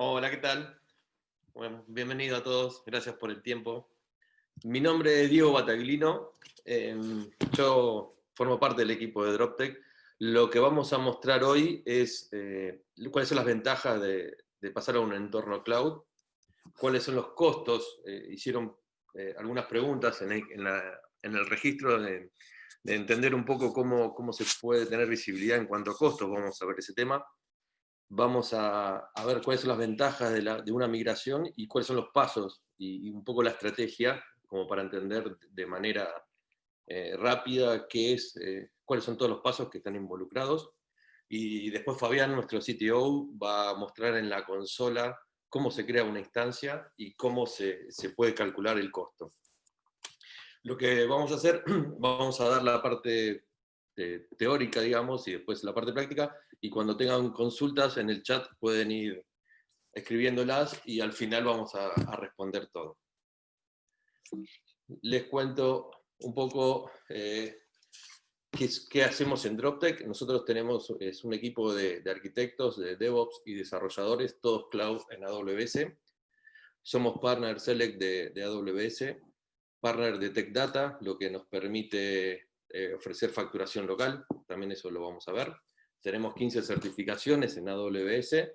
Hola, ¿qué tal? Bueno, bienvenido a todos, gracias por el tiempo. Mi nombre es Diego Bataglino, yo formo parte del equipo de DropTech. Lo que vamos a mostrar hoy es cuáles son las ventajas de pasar a un entorno cloud, cuáles son los costos. Hicieron algunas preguntas en el registro de entender un poco cómo se puede tener visibilidad en cuanto a costos. Vamos a ver ese tema. Vamos a ver cuáles son las ventajas de una migración y cuáles son los pasos y un poco la estrategia, como para entender de manera rápida cuáles son todos los pasos que están involucrados. Y después Fabián, nuestro CTO, va a mostrar en la consola cómo se crea una instancia y cómo se puede calcular el costo. Lo que vamos a hacer, vamos a dar la parte teórica, digamos, y después la parte práctica, y cuando tengan consultas en el chat pueden ir escribiéndolas y al final vamos a responder todo. Les cuento un poco qué hacemos en DropTech. Nosotros tenemos un equipo de arquitectos, de DevOps y desarrolladores, todos cloud en AWS. Somos partner select de AWS, partner de Tech Data, lo que nos permite ofrecer facturación local, también eso lo vamos a ver. Tenemos 15 certificaciones en AWS,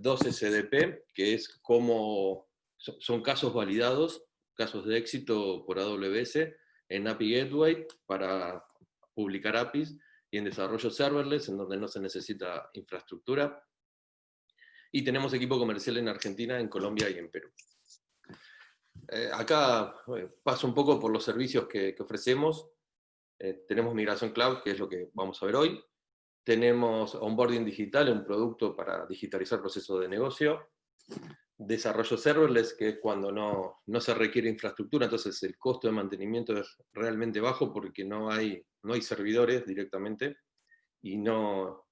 2 SDP, que es como son casos validados, casos de éxito por AWS, en API Gateway para publicar APIs, y en desarrollo serverless, en donde no se necesita infraestructura. Y tenemos equipo comercial en Argentina, en Colombia y en Perú. Acá paso un poco por los servicios que ofrecemos. Tenemos migración cloud, que es lo que vamos a ver hoy. Tenemos onboarding digital, un producto para digitalizar procesos de negocio. Desarrollo serverless, que es cuando no se requiere infraestructura, entonces el costo de mantenimiento es realmente bajo porque no hay servidores directamente y no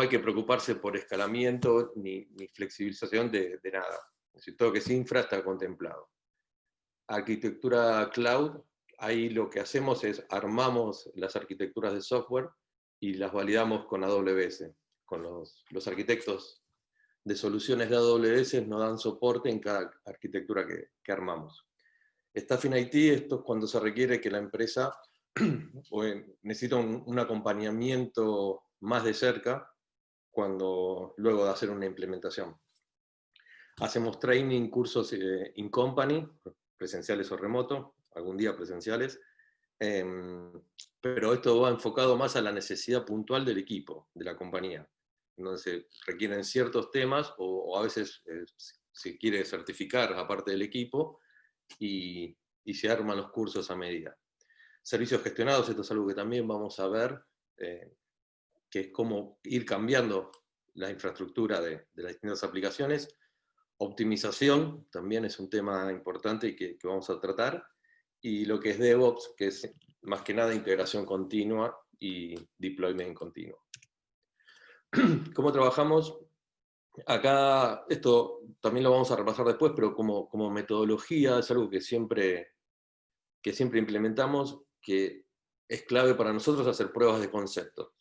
hay que preocuparse por escalamiento ni flexibilización de nada. Es decir, todo lo que es infra está contemplado. Arquitectura cloud, ahí lo que hacemos es armamos las arquitecturas de software y las validamos con AWS. Con los arquitectos de soluciones de AWS nos dan soporte en cada arquitectura que armamos. Staffing IT, esto es cuando se requiere que la empresa necesita un acompañamiento más de cerca luego de hacer una implementación. Hacemos training, cursos in company, presenciales o remoto, algún día presenciales, pero esto va enfocado más a la necesidad puntual del equipo, de la compañía, donde se requieren ciertos temas o a veces se quiere certificar aparte del equipo y se arman los cursos a medida. Servicios gestionados, esto es algo que también vamos a ver, que es cómo ir cambiando la infraestructura de las distintas aplicaciones. Optimización también es un tema importante y que vamos a tratar. Y lo que es DevOps, que es más que nada integración continua y deployment continuo. ¿Cómo trabajamos? Acá, esto también lo vamos a repasar después, pero como metodología es algo que siempre implementamos, que es clave para nosotros hacer pruebas de concepto.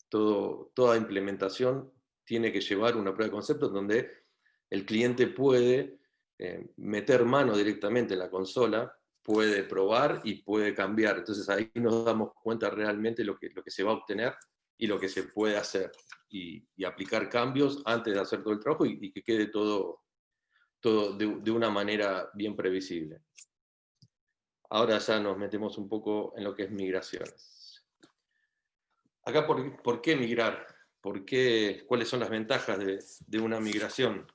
Toda implementación tiene que llevar una prueba de concepto donde el cliente puede meter mano directamente en la consola, puede probar y puede cambiar. Entonces ahí nos damos cuenta realmente lo que se va a obtener y lo que se puede hacer. Y aplicar cambios antes de hacer todo el trabajo y que quede todo de una manera bien previsible. Ahora ya nos metemos un poco en lo que es migraciones. Acá, ¿por qué migrar? ¿Cuáles son las ventajas de una migración?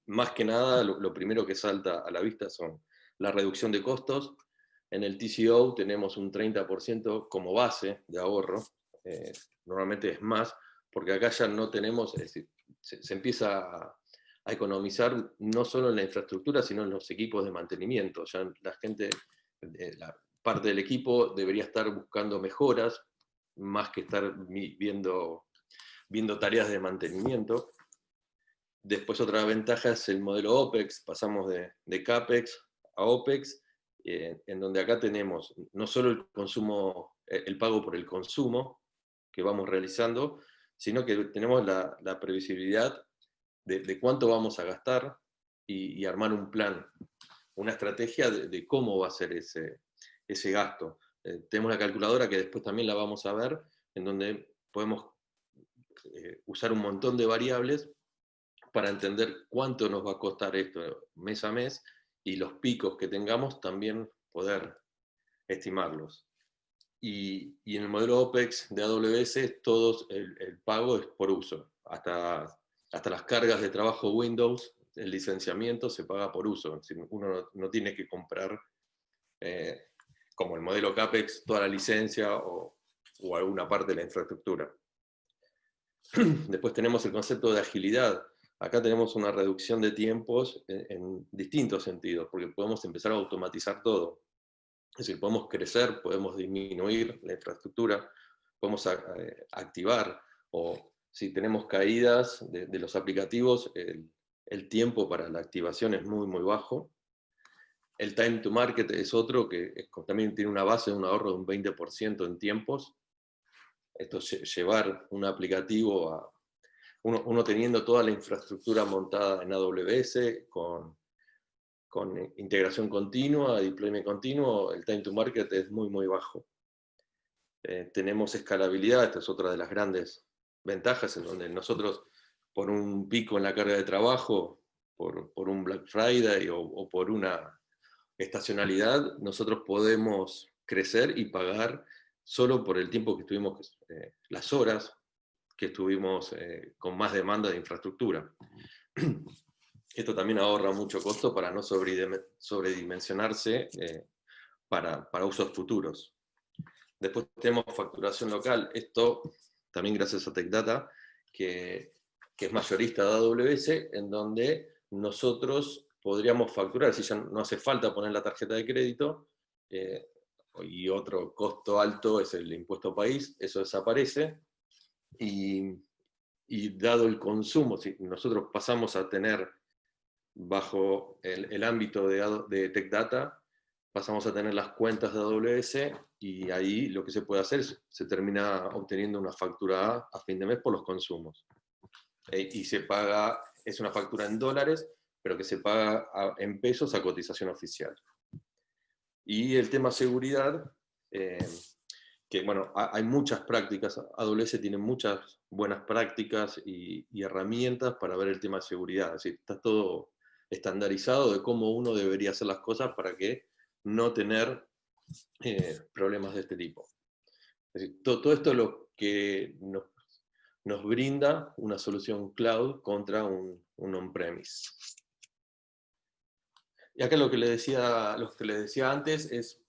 Más que nada, lo primero que salta a la vista son la reducción de costos. En el TCO tenemos un 30% como base de ahorro. Normalmente es más, porque acá ya no tenemos, es decir, se empieza a economizar no solo en la infraestructura, sino en los equipos de mantenimiento. Ya la gente, la parte del equipo debería estar buscando mejoras, más que estar viendo tareas de mantenimiento. Después otra ventaja es el modelo OPEX, pasamos de CAPEX a OPEX, en donde acá tenemos no solo el consumo, el pago por el consumo que vamos realizando, sino que tenemos la previsibilidad de cuánto vamos a gastar y armar un plan, una estrategia de cómo va a ser ese gasto. Tenemos la calculadora que después también la vamos a ver, en donde podemos usar un montón de variables para entender cuánto nos va a costar esto mes a mes, y los picos que tengamos también poder estimarlos. Y en el modelo OPEX de AWS, el pago es por uso. Hasta las cargas de trabajo Windows, el licenciamiento se paga por uso. Uno no tiene que comprar, como el modelo CAPEX, toda la licencia o alguna parte de la infraestructura. Después tenemos el concepto de agilidad. Acá tenemos una reducción de tiempos en distintos sentidos, porque podemos empezar a automatizar todo. Es decir, podemos crecer, podemos disminuir la infraestructura, podemos activar, o si tenemos caídas de los aplicativos, el tiempo para la activación es muy, muy bajo. El time to market es otro que también tiene una base de un ahorro de un 20% en tiempos. Esto es llevar un aplicativo a uno teniendo toda la infraestructura montada en AWS, con integración continua, deployment continuo, el time to market es muy, muy bajo. Tenemos escalabilidad, esta es otra de las grandes ventajas, en donde nosotros, por un pico en la carga de trabajo, por un Black Friday o por una estacionalidad, nosotros podemos crecer y pagar solo por el tiempo que estuvimos, las horas que estuvimos con más demanda de infraestructura. Esto también ahorra mucho costo para no sobredimensionarse para usos futuros. Después tenemos facturación local. Esto también gracias a TechData, que es mayorista de AWS, en donde nosotros podríamos facturar, si ya no hace falta poner la tarjeta de crédito, y otro costo alto es el impuesto país, eso desaparece, y dado el consumo, si nosotros pasamos a tener bajo el ámbito de TechData, pasamos a tener las cuentas de AWS, y ahí lo que se puede hacer es, se termina obteniendo una factura a fin de mes por los consumos. Y se paga, es una factura en dólares, pero que se paga en pesos a cotización oficial. Y el tema seguridad, que bueno, hay muchas prácticas, AWS tiene muchas buenas prácticas y herramientas para ver el tema de seguridad. Es decir, está todo estandarizado de cómo uno debería hacer las cosas para que no tener problemas de este tipo. Es decir, todo esto es lo que nos brinda una solución cloud contra un on-premise. Y acá lo que les decía antes es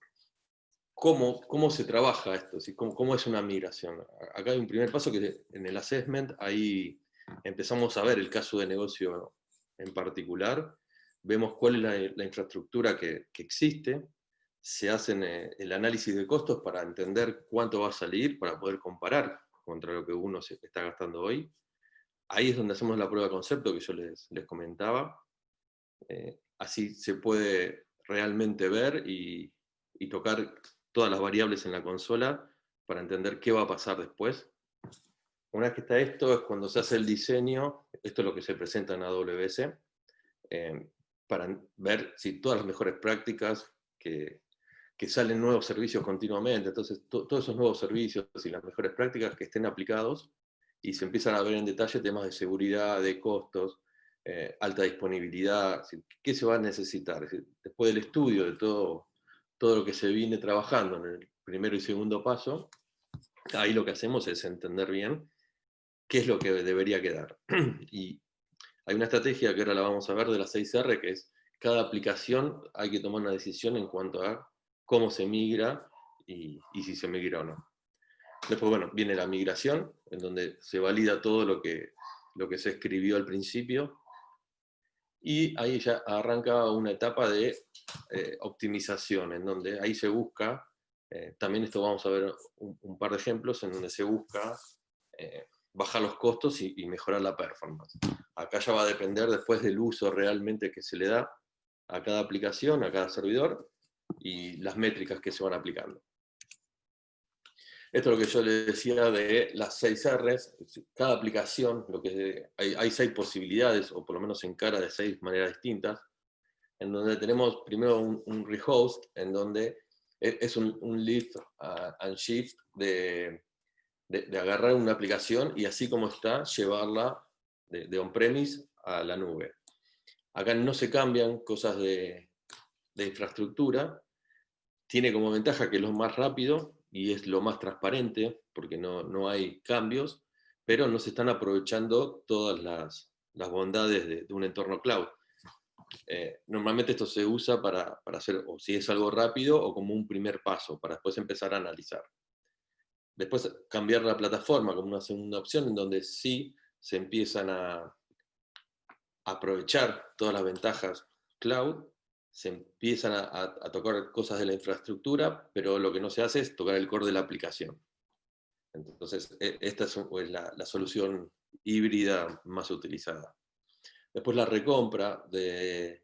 cómo se trabaja esto, ¿sí? ¿Cómo es una migración? Acá hay un primer paso que en el assessment, ahí empezamos a ver el caso de negocio en particular, vemos cuál es la infraestructura que existe, se hacen el análisis de costos para entender cuánto va a salir, para poder comparar contra lo que uno se está gastando hoy. Ahí es donde hacemos la prueba de concepto que yo les comentaba. Así se puede realmente ver y tocar todas las variables en la consola para entender qué va a pasar después. Una vez que está esto, es cuando se hace el diseño, esto es lo que se presenta en AWS, para ver si todas las mejores prácticas, que salen nuevos servicios continuamente, entonces todos esos nuevos servicios y las mejores prácticas que estén aplicados, y se empiezan a ver en detalle temas de seguridad, de costos, alta disponibilidad, qué se va a necesitar. Es decir, después del estudio de todo lo que se viene trabajando en el primero y segundo paso, ahí lo que hacemos es entender bien qué es lo que debería quedar. Y hay una estrategia que ahora la vamos a ver de la 6R, que es cada aplicación hay que tomar una decisión en cuanto a cómo se migra y si se migra o no. Después, bueno, viene la migración, en donde se valida todo lo que se escribió al principio, y ahí ya arranca una etapa de optimización, en donde ahí se busca, también esto vamos a ver un par de ejemplos, en donde se busca bajar los costos y mejorar la performance. Acá ya va a depender después del uso realmente que se le da a cada aplicación, a cada servidor, y las métricas que se van aplicando. Esto es lo que yo le decía de las 6 Rs. Cada aplicación, hay 6 posibilidades, o por lo menos se encara de 6 maneras distintas, en donde tenemos primero un rehost, en donde es un lift and shift de agarrar una aplicación y así como está, llevarla de on-premise a la nube. Acá no se cambian cosas de infraestructura, tiene como ventaja que es lo más rápido y es lo más transparente, porque no hay cambios, pero no se están aprovechando todas las bondades de un entorno cloud. Normalmente esto se usa para hacer, o si es algo rápido, o como un primer paso, para después empezar a analizar. Después cambiar la plataforma como una segunda opción, en donde sí se empiezan a aprovechar todas las ventajas cloud, se empiezan a tocar cosas de la infraestructura, pero lo que no se hace es tocar el core de la aplicación. Entonces, esta es la solución híbrida más utilizada. Después la recompra de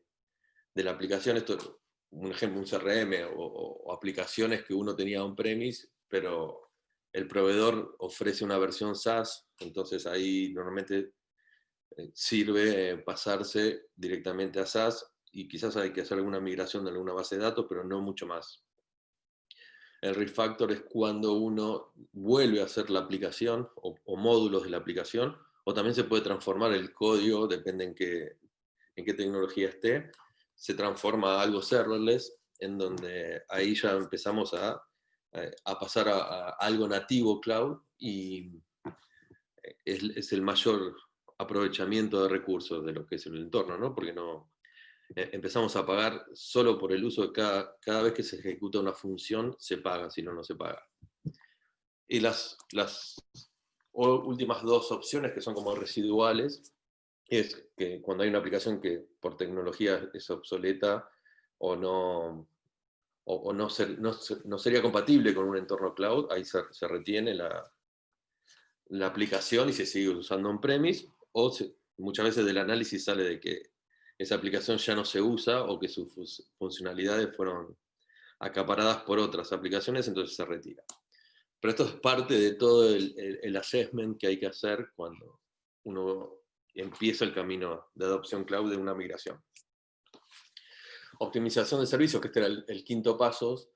la aplicación, esto, un ejemplo, un CRM o aplicaciones que uno tenía on-premise, pero el proveedor ofrece una versión SaaS, entonces ahí normalmente sirve pasarse directamente a SaaS y quizás hay que hacer alguna migración de alguna base de datos, pero no mucho más. El refactor es cuando uno vuelve a hacer la aplicación o módulos de la aplicación, o también se puede transformar el código, depende en qué tecnología esté, se transforma a algo serverless, en donde ahí ya empezamos a pasar a algo nativo cloud y es el mayor aprovechamiento de recursos de lo que es el entorno, ¿no? Porque empezamos a pagar solo por el uso de cada vez que se ejecuta una función, se paga, si no, no se paga. Y las últimas 2 opciones que son como residuales, es que cuando hay una aplicación que por tecnología es obsoleta o no sería compatible con un entorno cloud, ahí se retiene la aplicación y se sigue usando on-premise, o muchas veces del análisis sale de que esa aplicación ya no se usa o que sus funcionalidades fueron acaparadas por otras aplicaciones, entonces se retira. Pero esto es parte de todo el assessment que hay que hacer cuando uno empieza el camino de adopción cloud de una migración. Optimización de servicios, que este era el quinto paso.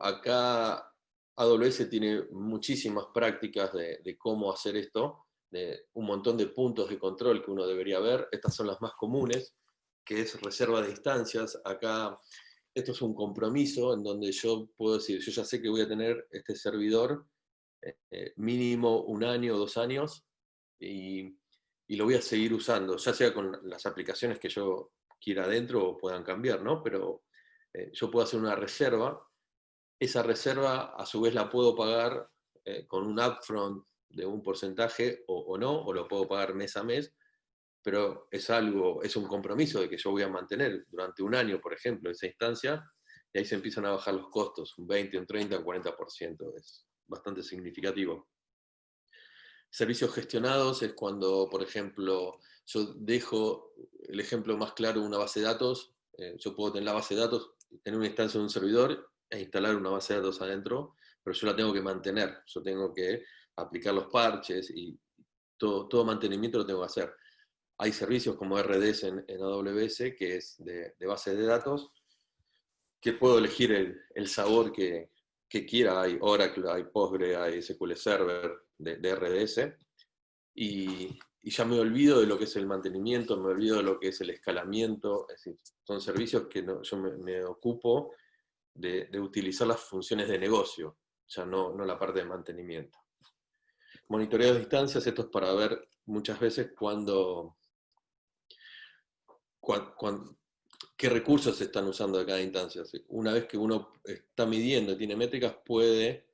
Acá AWS tiene muchísimas prácticas de cómo hacer esto, de un montón de puntos de control que uno debería ver. Estas son las más comunes, que es reserva de instancias. Acá esto es un compromiso en donde yo puedo decir, yo ya sé que voy a tener este servidor mínimo 1 año o 2 años y lo voy a seguir usando, ya sea con las aplicaciones que yo quiera adentro o puedan cambiar, ¿no? Pero yo puedo hacer una reserva. Esa reserva a su vez la puedo pagar con un upfront de un porcentaje o no, o lo puedo pagar mes a mes, pero es un compromiso de que yo voy a mantener durante 1 año, por ejemplo, esa instancia, y ahí se empiezan a bajar los costos, un 20, un 30, un 40%, es bastante significativo. Servicios gestionados es cuando, por ejemplo, yo dejo el ejemplo más claro, una base de datos, yo puedo tener la base de datos, tener una instancia de un servidor e instalar una base de datos adentro, pero yo la tengo que mantener, yo tengo que aplicar los parches y todo mantenimiento lo tengo que hacer. Hay servicios como RDS en AWS, que es de base de datos, que puedo elegir el sabor que quiera. Hay Oracle, hay Postgre, hay SQL Server de RDS, y ya me olvido de lo que es el mantenimiento, me olvido de lo que es el escalamiento. Es decir, son servicios que yo me ocupo de utilizar las funciones de negocio, ya no la parte de mantenimiento. Monitoreo de instancias, esto es para ver muchas veces qué recursos se están usando de cada instancia. Una vez que uno está midiendo y tiene métricas, puede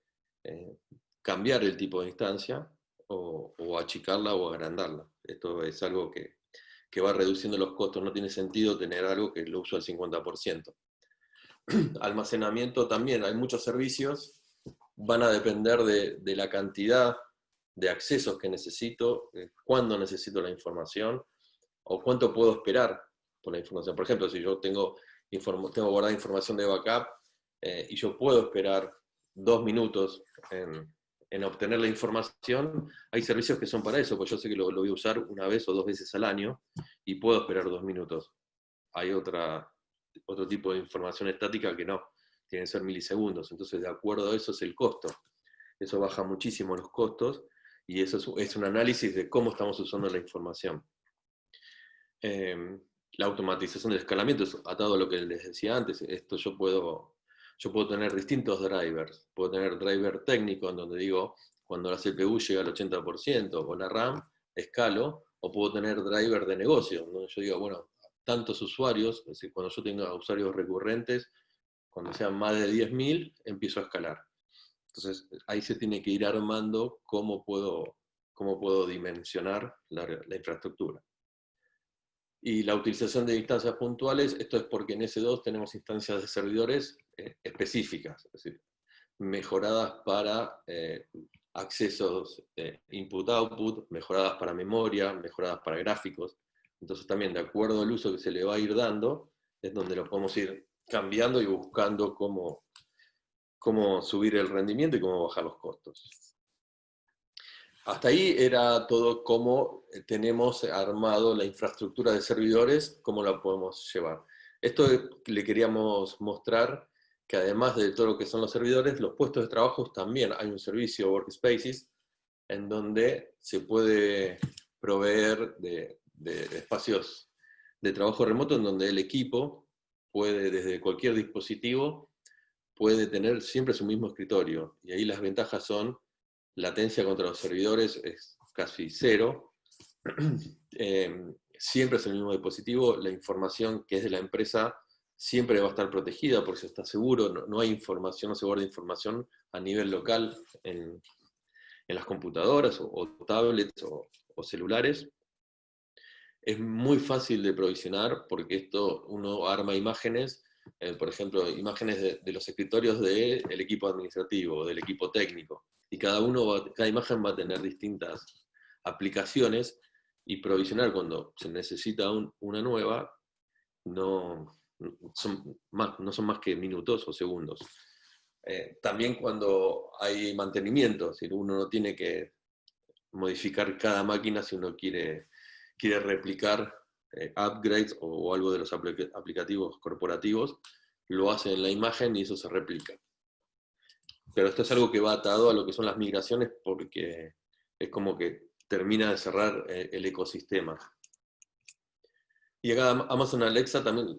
cambiar el tipo de instancia o achicarla o agrandarla. Esto es algo que va reduciendo los costos. No tiene sentido tener algo que lo uso al 50%. Almacenamiento también, hay muchos servicios, van a depender de la cantidad de accesos que necesito, cuándo necesito la información, o cuánto puedo esperar por la información. Por ejemplo, si yo tengo guardada información de backup y yo puedo esperar 2 minutos en obtener la información. Hay servicios que son para eso, pues yo sé que lo voy a usar una vez o 2 veces al año y puedo esperar 2 minutos. Hay otro tipo de información estática que no, tienen que ser milisegundos, entonces de acuerdo a eso es el costo. Eso baja muchísimo los costos y eso es un análisis de cómo estamos usando la información. La automatización del escalamiento es atado a lo que les decía antes. Esto yo puedo tener distintos drivers. Puedo tener driver técnico en donde digo, cuando la CPU llega al 80% o la RAM, escalo, o puedo tener driver de negocio, donde yo digo, bueno, tantos usuarios, es decir, cuando yo tenga usuarios recurrentes, cuando sean más de 10.000, empiezo a escalar. Entonces, ahí se tiene que ir armando cómo puedo dimensionar la infraestructura. Y la utilización de instancias puntuales, esto es porque en S2 tenemos instancias de servidores específicas, es decir, mejoradas para accesos input-output, mejoradas para memoria, mejoradas para gráficos. Entonces también, de acuerdo al uso que se le va a ir dando, es donde lo podemos ir cambiando y buscando cómo subir el rendimiento y cómo bajar los costos. Hasta ahí era todo cómo tenemos armado la infraestructura de servidores, cómo la podemos llevar. Esto le queríamos mostrar que además de todo lo que son los servidores, los puestos de trabajo también hay un servicio Workspaces en donde se puede proveer de espacios de trabajo remoto en donde el equipo puede, desde cualquier dispositivo, puede tener siempre su mismo escritorio. Y ahí las ventajas son: latencia contra los servidores es casi cero, siempre es el mismo dispositivo, la información que es de la empresa siempre va a estar protegida porque se está seguro, no hay información, no se guarda información a nivel local en las computadoras o tablets o celulares. Es muy fácil de provisionar porque esto uno arma imágenes, por ejemplo, imágenes de los escritorios del equipo administrativo o del equipo técnico, y cada imagen va a tener distintas aplicaciones, y provisionar cuando se necesita una nueva no son más que minutos o segundos. También cuando hay mantenimiento, es decir, uno no tiene que modificar cada máquina si uno quiere replicar upgrades o algo de los aplicativos corporativos, lo hace en la imagen y eso se replica. Pero esto es algo que va atado a lo que son las migraciones porque es como que termina de cerrar el ecosistema. Y acá Amazon Alexa también,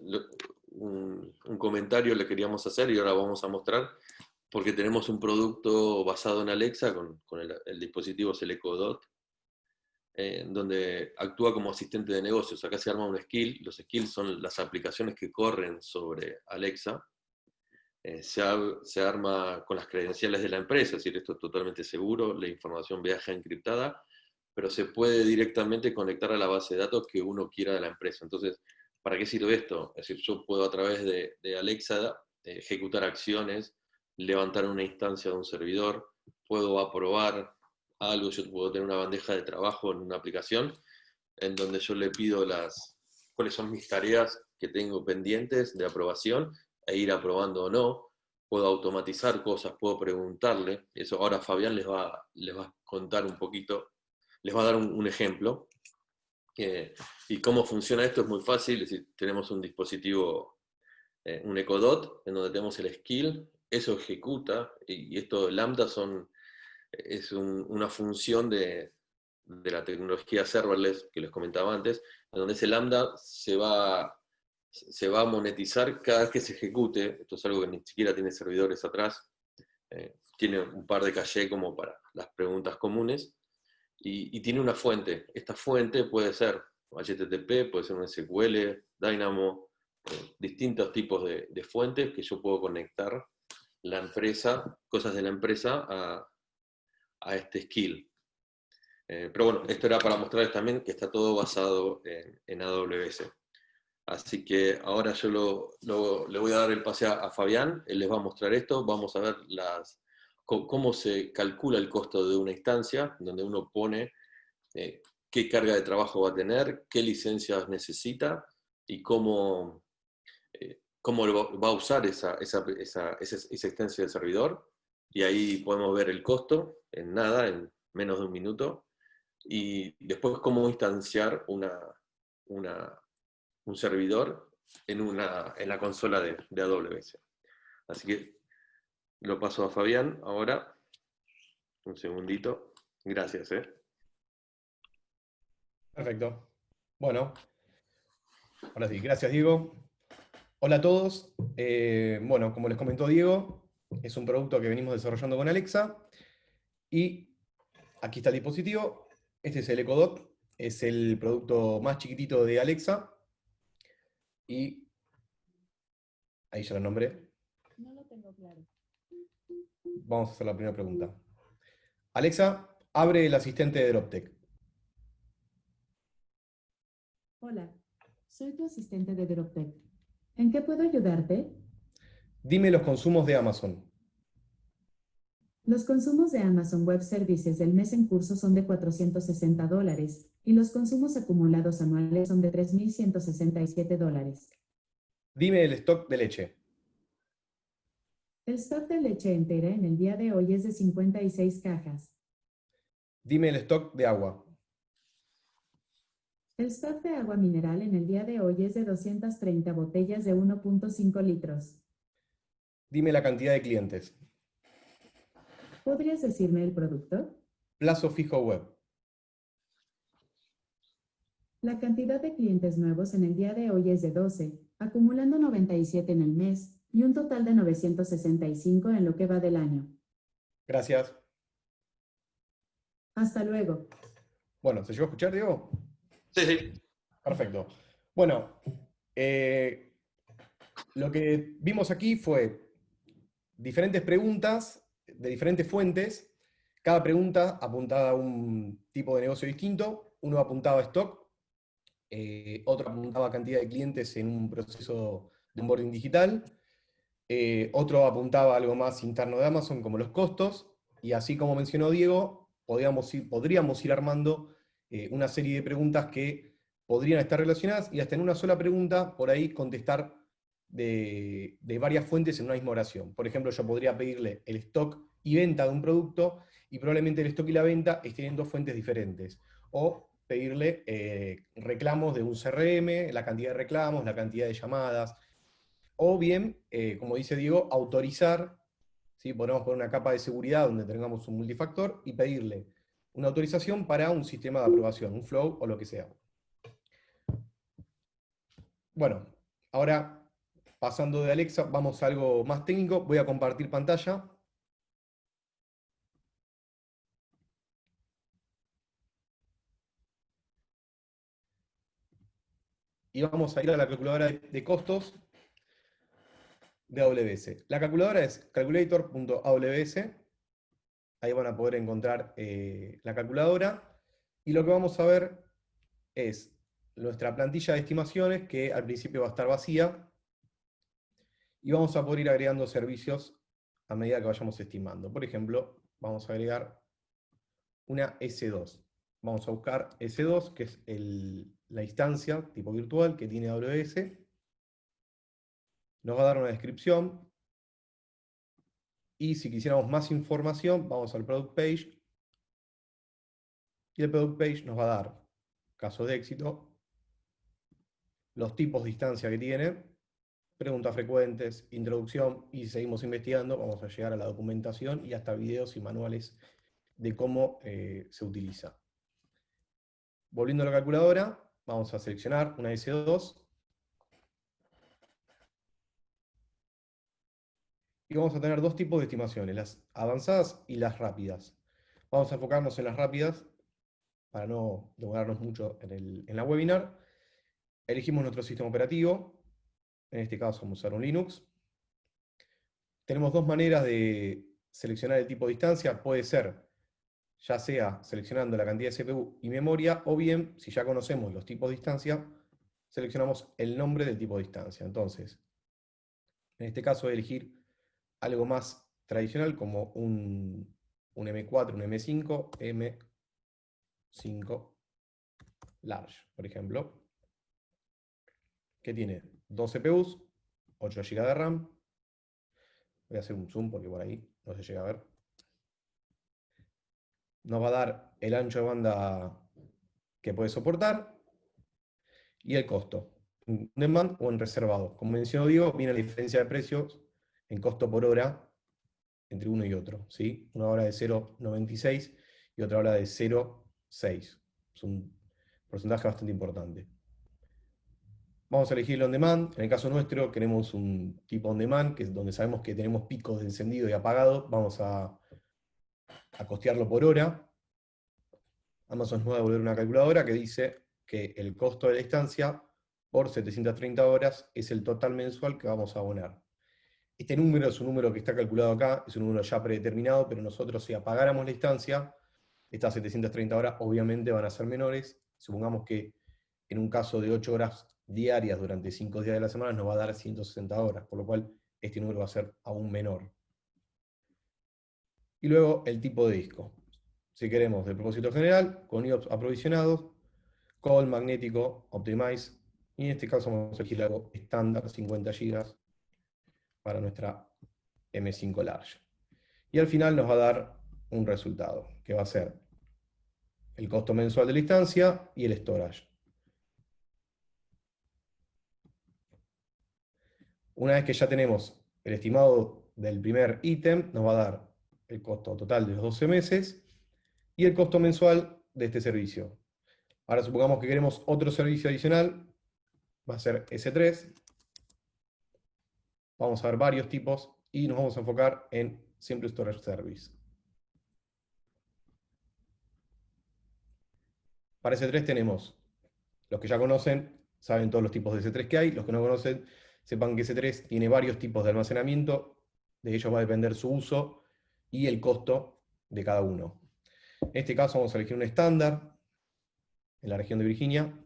un comentario le queríamos hacer y ahora vamos a mostrar, porque tenemos un producto basado en Alexa con el dispositivo es el Echo Dot, donde actúa como asistente de negocios. Acá se arma un skill, los skills son las aplicaciones que corren sobre Alexa. Se arma con las credenciales de la empresa, es decir, esto es totalmente seguro, la información viaja encriptada, pero se puede directamente conectar a la base de datos que uno quiera de la empresa. Entonces, ¿para qué sirve esto? Es decir, yo puedo a través de Alexa ejecutar acciones, levantar una instancia de un servidor, puedo aprobar algo, yo puedo tener una bandeja de trabajo en una aplicación en donde yo le pido cuáles son mis tareas que tengo pendientes de aprobación e ir aprobando o no. Puedo automatizar cosas, puedo preguntarle. Eso ahora Fabián les va a contar un poquito, les va a dar un ejemplo. Y cómo funciona esto es muy fácil. Es decir, tenemos un dispositivo, un Echo Dot, en donde tenemos el skill, eso ejecuta, y esto Lambda es una función de la tecnología serverless que les comentaba antes, en donde ese Lambda se va a monetizar cada vez que se ejecute. Esto es algo que ni siquiera tiene servidores atrás, tiene un par de caché como para las preguntas comunes, y tiene una fuente. Esta fuente puede ser HTTP, puede ser un SQL, Dynamo, distintos tipos de fuentes que yo puedo conectar la empresa, cosas de la empresa a este skill. Pero bueno, esto era para mostrarles también que está todo basado en AWS. Así que ahora yo le voy a dar el pase a Fabián, él les va a mostrar esto, vamos a ver cómo se calcula el costo de una instancia, donde uno pone qué carga de trabajo va a tener, qué licencias necesita y cómo va a usar esa instancia de servidor. y ahí podemos ver el costo en nada, en menos de un minuto, y después cómo instanciar un servidor en la consola de AWS. Así que lo paso a Fabián ahora. Un segundito. Gracias. Perfecto. Bueno, ahora sí, gracias Diego. Hola a todos. Bueno, como les comentó Diego, es un producto que venimos desarrollando con Alexa. Y aquí está el dispositivo. Este es el Echo Dot. Es el producto más chiquitito de Alexa. Y ahí ya lo nombré. No lo tengo claro. Vamos a hacer la primera pregunta. Alexa, abre el asistente de Droptech. Hola, soy tu asistente de Droptech. ¿En qué puedo ayudarte? Dime los consumos de Amazon. Los consumos de Amazon Web Services del mes en curso son de $460 y los consumos acumulados anuales son de $3,167. Dime el stock de leche. El stock de leche entera en el día de hoy es de 56 cajas. Dime el stock de agua. El stock de agua mineral en el día de hoy es de 230 botellas de 1.5 litros. Dime la cantidad de clientes. ¿Podrías decirme el producto? Plazo fijo web. La cantidad de clientes nuevos en el día de hoy es de 12, acumulando 97 en el mes y un total de 965 en lo que va del año. Gracias. Hasta luego. Bueno, ¿se llegó a escuchar, Diego? Sí, sí. Perfecto. Bueno, lo que vimos aquí fue diferentes preguntas de diferentes fuentes. Cada pregunta apuntaba a un tipo de negocio distinto. Uno apuntaba a stock, otro apuntaba a cantidad de clientes en un proceso de onboarding digital, otro apuntaba a algo más interno de Amazon, como los costos, y así como mencionó Diego, podríamos ir armando una serie de preguntas que podrían estar relacionadas y hasta en una sola pregunta, por ahí contestar de varias fuentes en una misma oración. Por ejemplo, yo podría pedirle el stock y venta de un producto y probablemente el stock y la venta estén en dos fuentes diferentes. O pedirle reclamos de un CRM, la cantidad de reclamos, la cantidad de llamadas. O bien, como dice Diego, autorizar, ¿sí? Podemos poner una capa de seguridad donde tengamos un multifactor y pedirle una autorización para un sistema de aprobación, un flow o lo que sea. Bueno, ahora pasando de Alexa, vamos a algo más técnico. Voy a compartir pantalla. Y vamos a ir a la calculadora de costos de AWS. La calculadora es calculator.aws. Ahí van a poder encontrar la calculadora. Y lo que vamos a ver es nuestra plantilla de estimaciones, que al principio va a estar vacía. Y vamos a poder ir agregando servicios a medida que vayamos estimando. Por ejemplo, vamos a agregar una S2. Vamos a buscar S2, que es la instancia tipo virtual que tiene AWS. Nos va a dar una descripción. Y si quisiéramos más información, vamos al Product Page. Y el Product Page nos va a dar casos de éxito, los tipos de instancia que tiene, preguntas frecuentes, introducción, y si seguimos investigando, vamos a llegar a la documentación y hasta videos y manuales de cómo se utiliza. Volviendo a la calculadora, vamos a seleccionar una S2 y vamos a tener dos tipos de estimaciones, las avanzadas y las rápidas. Vamos a enfocarnos en las rápidas para no demorarnos mucho en la webinar. Elegimos nuestro sistema operativo, en este caso vamos a usar un Linux. Tenemos dos maneras de seleccionar el tipo de instancia, puede ser ya sea seleccionando la cantidad de CPU y memoria, o bien, si ya conocemos los tipos de instancia, seleccionamos el nombre del tipo de instancia. Entonces, en este caso voy a elegir algo más tradicional como un M4, un M5, M5 Large, por ejemplo, que tiene 2 CPUs, 8 GB de RAM. Voy a hacer un zoom porque por ahí no se llega a ver. Nos va a dar el ancho de banda que puede soportar y el costo, en demand o en reservado. Como mencionó Diego, viene la diferencia de precios en costo por hora entre uno y otro, ¿sí? Una hora de 0,96 y otra hora de 0,6. Es un porcentaje bastante importante. Vamos a elegir el on demand. En el caso nuestro queremos un tipo on demand, que es donde sabemos que tenemos picos de encendido y apagado. Vamos a costearlo por hora. Amazon nos va a devolver una calculadora que dice que el costo de la instancia por 730 horas es el total mensual que vamos a abonar. Este número es un número que está calculado acá, es un número ya predeterminado, pero nosotros si apagáramos la instancia, estas 730 horas obviamente van a ser menores. Supongamos que en un caso de 8 horas diarias durante 5 días de la semana nos va a dar 160 horas, por lo cual este número va a ser aún menor. Y luego el tipo de disco. Si queremos de propósito general, con IOPS aprovisionados, Cold, magnético, Optimize, y en este caso vamos a elegir algo estándar, 50 GB para nuestra M5 Large. Y al final nos va a dar un resultado, que va a ser el costo mensual de la instancia y el storage. Una vez que ya tenemos el estimado del primer ítem, nos va a dar el costo total de los 12 meses y el costo mensual de este servicio. Ahora supongamos que queremos otro servicio adicional, va a ser S3. Vamos a ver varios tipos y nos vamos a enfocar en Simple Storage Service. Para S3 tenemos, los que ya conocen, saben todos los tipos de S3 que hay, los que no conocen, sepan que S3 tiene varios tipos de almacenamiento, de ellos va a depender su uso y el costo de cada uno. En este caso vamos a elegir un estándar en la región de Virginia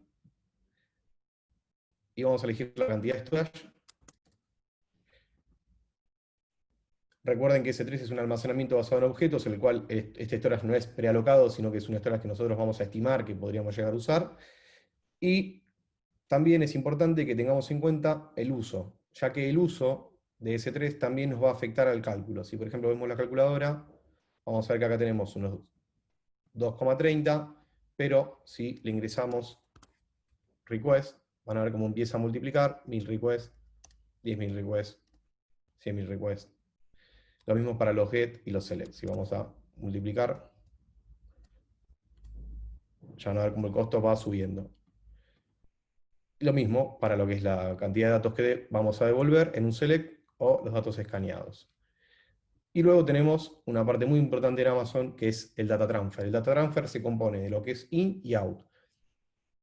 y vamos a elegir la cantidad de storage. Recuerden que S3 es un almacenamiento basado en objetos, en el cual este storage no es prealocado, sino que es un storage que nosotros vamos a estimar que podríamos llegar a usar. Y también es importante que tengamos en cuenta el uso, ya que el uso de S3 también nos va a afectar al cálculo. Si por ejemplo vemos la calculadora, vamos a ver que acá tenemos unos 2,30, pero si le ingresamos request, van a ver cómo empieza a multiplicar, 1000 requests, 10.000 requests, 100.000 requests. Lo mismo para los get y los select. Si vamos a multiplicar, ya van a ver cómo el costo va subiendo. Lo mismo para lo que es la cantidad de datos que vamos a devolver en un select o los datos escaneados. Y luego tenemos una parte muy importante en Amazon que es el data transfer. El data transfer se compone de lo que es in y out.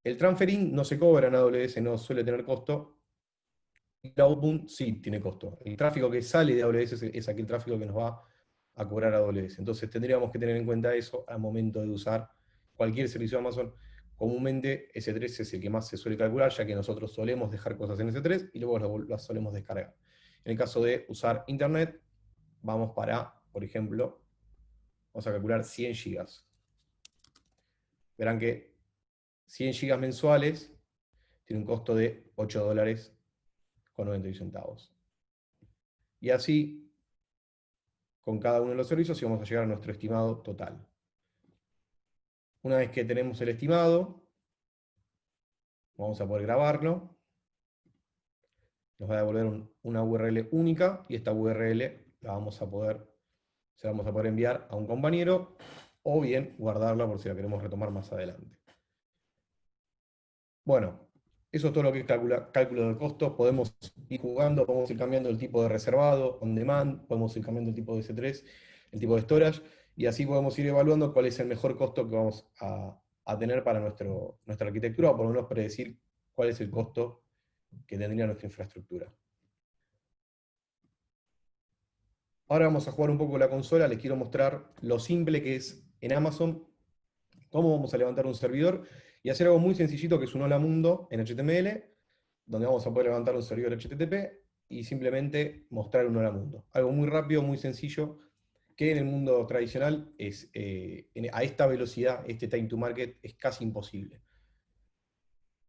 El transfer in no se cobra en AWS, no suele tener costo. Y el outbound sí tiene costo. El tráfico que sale de AWS es aquel tráfico que nos va a cobrar AWS. Entonces tendríamos que tener en cuenta eso al momento de usar cualquier servicio de Amazon. Comúnmente S3 es el que más se suele calcular, ya que nosotros solemos dejar cosas en S3 y luego las solemos descargar. En el caso de usar Internet, vamos para, por ejemplo, vamos a calcular 100 GB. Verán que 100 GB mensuales tiene un costo de $8,91. Y así, con cada uno de los servicios, y vamos a llegar a nuestro estimado total. Una vez que tenemos el estimado, vamos a poder grabarlo. Nos va a devolver una URL única y esta URL se la vamos a poder enviar a un compañero o bien guardarla por si la queremos retomar más adelante. Bueno, eso es todo lo que es cálculo de costos. Podemos ir jugando, podemos ir cambiando el tipo de reservado, on demand, podemos ir cambiando el tipo de S3, el tipo de storage, y así podemos ir evaluando cuál es el mejor costo que vamos a tener para nuestra arquitectura, o por lo menos predecir cuál es el costo que tendría nuestra infraestructura. Ahora vamos a jugar un poco la consola, les quiero mostrar lo simple que es en Amazon, cómo vamos a levantar un servidor, y hacer algo muy sencillito que es un hola mundo en HTML, donde vamos a poder levantar un servidor HTTP y simplemente mostrar un hola mundo. Algo muy rápido, muy sencillo, que en el mundo tradicional es, a esta velocidad, este time to market, es casi imposible.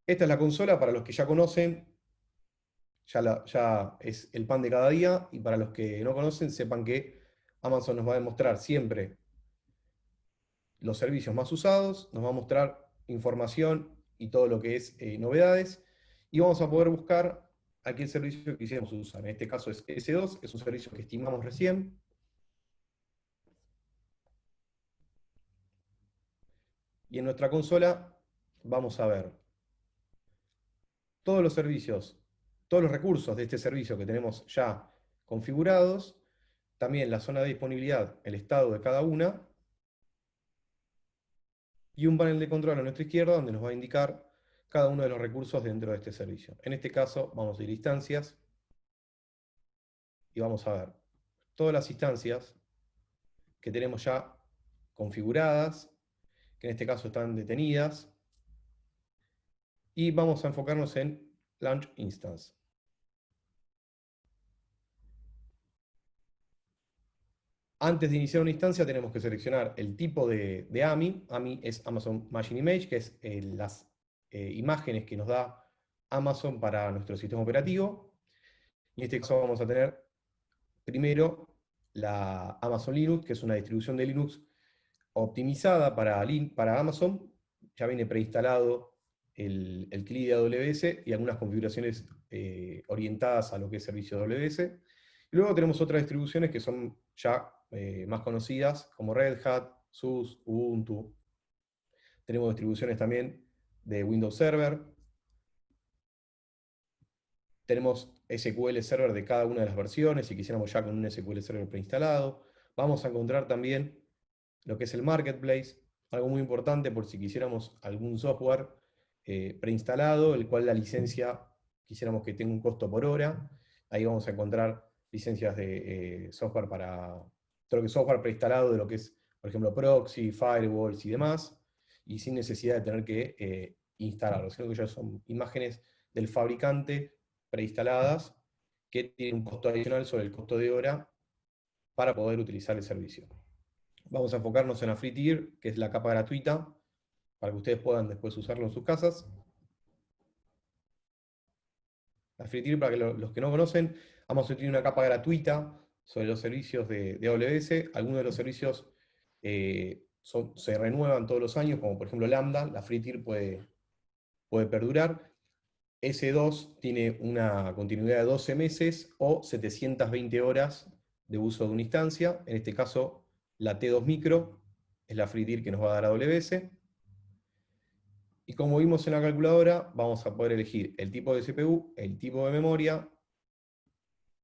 Esta es la consola, para los que ya conocen, ya es el pan de cada día, y para los que no conocen, sepan que Amazon nos va a demostrar siempre los servicios más usados, nos va a mostrar información y todo lo que es novedades, y vamos a poder buscar aquel servicio que quisiéramos usar. En este caso es S2, es un servicio que estimamos recién. Y en nuestra consola vamos a ver todos los servicios, todos los recursos de este servicio que tenemos ya configurados, también la zona de disponibilidad, el estado de cada una, y un panel de control a nuestra izquierda donde nos va a indicar cada uno de los recursos dentro de este servicio. En este caso vamos a ir a instancias y vamos a ver todas las instancias que tenemos ya configuradas, que en este caso están detenidas, y vamos a enfocarnos en Launch Instance. Antes de iniciar una instancia tenemos que seleccionar el tipo de AMI. AMI es Amazon Machine Image, que es las imágenes que nos da Amazon para nuestro sistema operativo. En este caso vamos a tener primero la Amazon Linux, que es una distribución de Linux optimizada para Amazon. Ya viene preinstalado el CLI de AWS y algunas configuraciones orientadas a lo que es servicio AWS. Y luego tenemos otras distribuciones que son ya más conocidas, como Red Hat, SUSE, Ubuntu. Tenemos distribuciones también de Windows Server. Tenemos SQL Server de cada una de las versiones, si quisiéramos ya con un SQL Server preinstalado. Vamos a encontrar también lo que es el Marketplace, algo muy importante por si quisiéramos algún software preinstalado, el cual la licencia quisiéramos que tenga un costo por hora. Ahí vamos a encontrar licencias de software para todo lo que es software preinstalado, de lo que es, por ejemplo, proxy, firewalls y demás, y sin necesidad de tener que instalarlo, sino que ya son imágenes del fabricante preinstaladas que tienen un costo adicional sobre el costo de hora para poder utilizar el servicio. Vamos a enfocarnos en la Free Tier, que es la capa gratuita, para que ustedes puedan después usarlo en sus casas. La Free Tier, para que los que no conocen, Amazon tiene una capa gratuita sobre los servicios de AWS. Algunos de los servicios se renuevan todos los años, como por ejemplo Lambda. La Free Tier puede perdurar. S2 tiene una continuidad de 12 meses o 720 horas de uso de una instancia. En este caso, la T2 Micro es la Free Tier que nos va a dar AWS. Y como vimos en la calculadora, vamos a poder elegir el tipo de CPU, el tipo de memoria,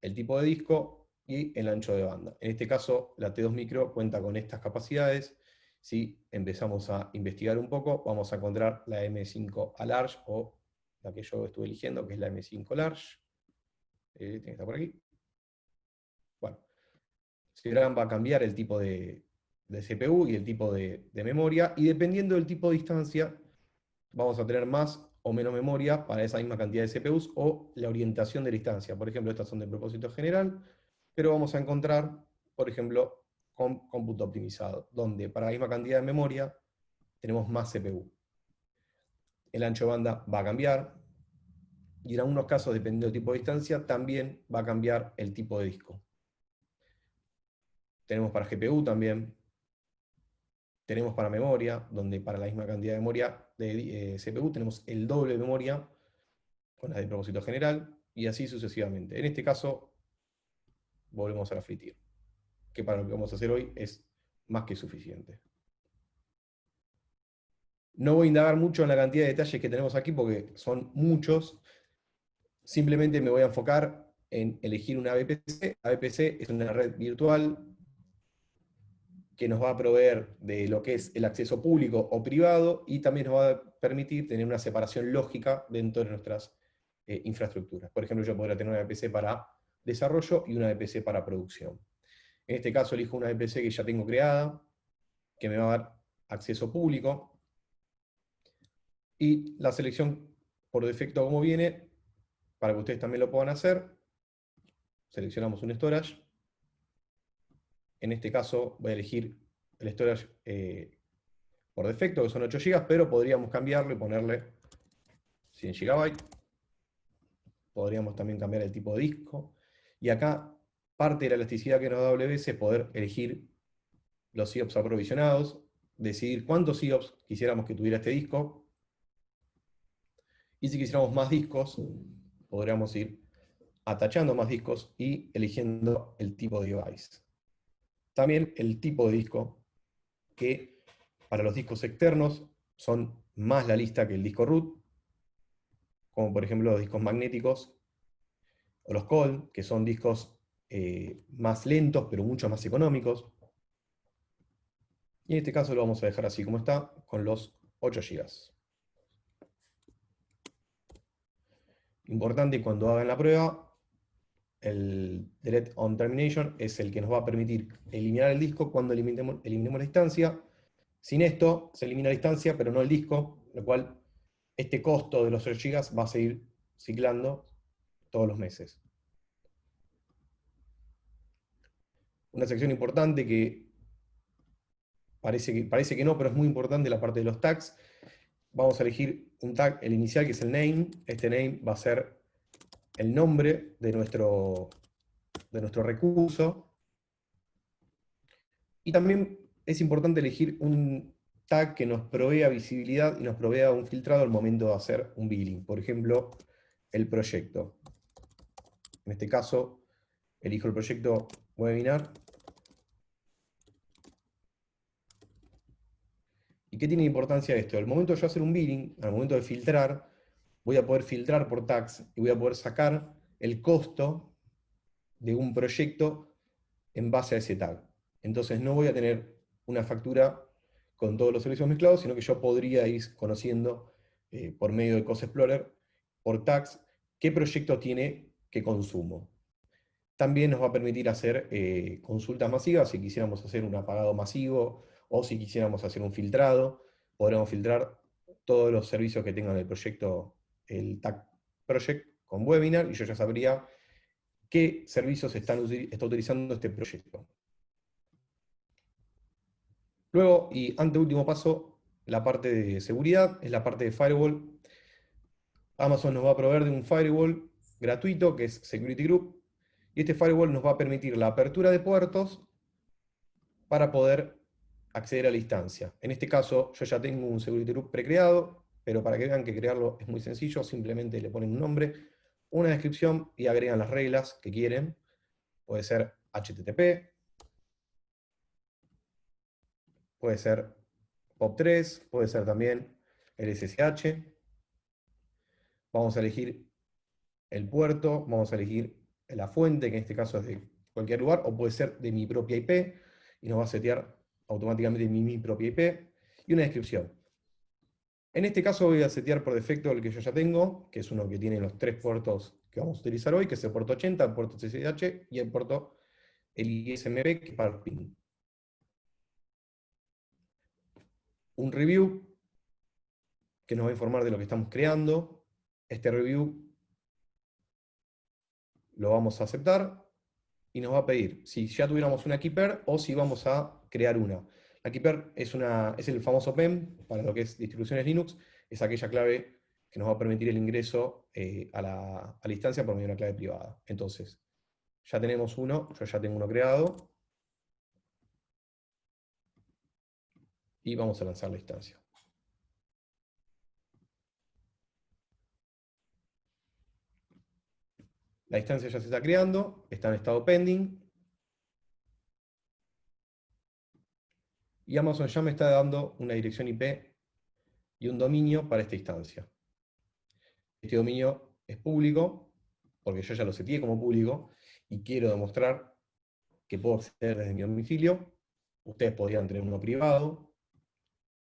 el tipo de disco y el ancho de banda. En este caso, la T2 Micro cuenta con estas capacidades. Si empezamos a investigar un poco, vamos a encontrar la M5 a Large, o la que yo estuve eligiendo, que es la M5 Large. Tiene que estar por aquí. Bueno, si verán, va a cambiar el tipo de CPU y el tipo de memoria, y dependiendo del tipo de instancia, vamos a tener más o menos memoria para esa misma cantidad de CPUs, o la orientación de la instancia. Por ejemplo, estas son de propósito general, pero vamos a encontrar, por ejemplo, con cómputo optimizado, donde para la misma cantidad de memoria tenemos más CPU. El ancho de banda va a cambiar, y en algunos casos, dependiendo del tipo de instancia, también va a cambiar el tipo de disco. Tenemos para GPU también. Tenemos para memoria, donde para la misma cantidad de memoria de CPU tenemos el doble de memoria con la de propósito general, y así sucesivamente. En este caso, volvemos a la Free Tier, que para lo que vamos a hacer hoy es más que suficiente. No voy a indagar mucho en la cantidad de detalles que tenemos aquí, porque son muchos. Simplemente me voy a enfocar en elegir una VPC. La VPC es una red virtual que nos va a proveer de lo que es el acceso público o privado, y también nos va a permitir tener una separación lógica dentro de nuestras infraestructuras. Por ejemplo, yo podría tener una VPC para desarrollo y una VPC para producción. En este caso elijo una VPC que ya tengo creada, que me va a dar acceso público, y la selección por defecto como viene, para que ustedes también lo puedan hacer, seleccionamos un storage. En este caso voy a elegir el storage por defecto, que son 8 GB, pero podríamos cambiarlo y ponerle 100 GB. Podríamos también cambiar el tipo de disco. Y acá parte de la elasticidad que nos da AWS es poder elegir los IOPS aprovisionados, decidir cuántos IOPS quisiéramos que tuviera este disco, y si quisiéramos más discos, podríamos ir atachando más discos y eligiendo el tipo de device. También el tipo de disco, que para los discos externos son más la lista que el disco root, como por ejemplo los discos magnéticos o los cold, que son discos más lentos pero mucho más económicos. Y en este caso lo vamos a dejar así como está, con los 8 GB. Importante cuando hagan la prueba, el delete on termination es el que nos va a permitir eliminar el disco cuando eliminemos la instancia. Sin esto se elimina la instancia, pero no el disco, lo cual este costo de los 8 GB va a seguir ciclando todos los meses. Una sección importante que parece que no, pero es muy importante, la parte de los tags. Vamos a elegir un tag, el inicial, que es el name. Este name va a ser el nombre de nuestro recurso. Y también es importante elegir un tag que nos provea visibilidad y nos provea un filtrado al momento de hacer un billing. Por ejemplo, el proyecto. En este caso, elijo el proyecto webinar. ¿Y qué tiene importancia esto? Al momento de yo hacer un billing, al momento de filtrar, voy a poder filtrar por tags y voy a poder sacar el costo de un proyecto en base a ese tag. Entonces no voy a tener una factura con todos los servicios mezclados, sino que yo podría ir conociendo por medio de Cost Explorer, por tags, qué proyecto tiene qué consumo. También nos va a permitir hacer consultas masivas, si quisiéramos hacer un apagado masivo, o si quisiéramos hacer un filtrado, podremos filtrar todos los servicios que tengan el proyecto, el tag project con webinar, y yo ya sabría qué servicios está utilizando este proyecto. Luego, y anteúltimo paso, la parte de seguridad, es la parte de firewall. Amazon nos va a proveer de un firewall gratuito, que es Security Group, y este firewall nos va a permitir la apertura de puertos para poder acceder a la instancia. En este caso, yo ya tengo un Security Group precreado, pero para que vean que crearlo es muy sencillo, simplemente le ponen un nombre, una descripción y agregan las reglas que quieren. Puede ser HTTP, puede ser POP3, puede ser también el SSH. Vamos a elegir el puerto, vamos a elegir la fuente, que en este caso es de cualquier lugar, o puede ser de mi propia IP, y nos va a setear automáticamente mi propia IP, y una descripción. En este caso voy a setear por defecto el que yo ya tengo, que es uno que tiene los 3 puertos que vamos a utilizar hoy, que es el puerto 80, el puerto SSH y el ISMP, que es para los ping. Un review que nos va a informar de lo que estamos creando. Este review lo vamos a aceptar y nos va a pedir si ya tuviéramos una keeper o si vamos a crear una. La keeper es el famoso PEM para lo que es distribuciones Linux, es aquella clave que nos va a permitir el ingreso a la instancia por medio de una clave privada. Entonces, ya tenemos uno, yo ya tengo uno creado, y vamos a lanzar la instancia. La instancia ya se está creando, está en estado pending, y Amazon ya me está dando una dirección IP y un dominio para esta instancia. Este dominio es público, porque yo ya lo seteé como público, y quiero demostrar que puedo acceder desde mi domicilio. Ustedes podrían tener uno privado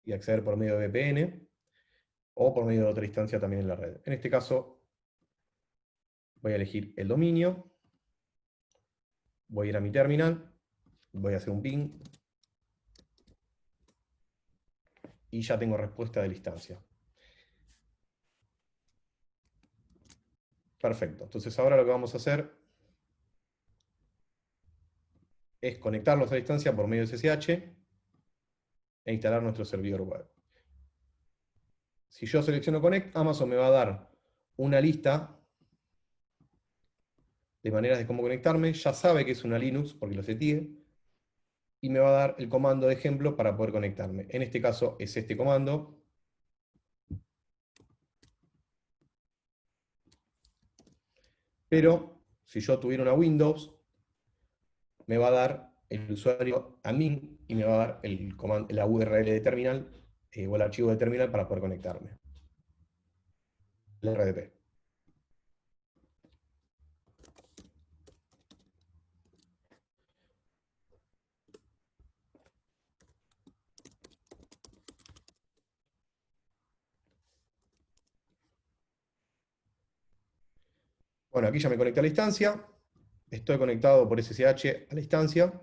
y acceder por medio de VPN, o por medio de otra instancia también en la red. En este caso, voy a elegir el dominio, voy a ir a mi terminal, voy a hacer un ping, y ya tengo respuesta de la instancia. Perfecto, entonces ahora lo que vamos a hacer es conectarlos a la instancia por medio de SSH e instalar nuestro servidor web. Si yo selecciono Connect, Amazon me va a dar una lista de maneras de cómo conectarme, ya sabe que es una Linux porque lo seteé, y me va a dar el comando de ejemplo para poder conectarme. En este caso es este comando. Pero si yo tuviera una Windows, me va a dar el usuario admin y me va a dar el comando, la URL de terminal o el archivo de terminal para poder conectarme. La RDP. Bueno, aquí ya me conecté a la instancia. Estoy conectado por SSH a la instancia.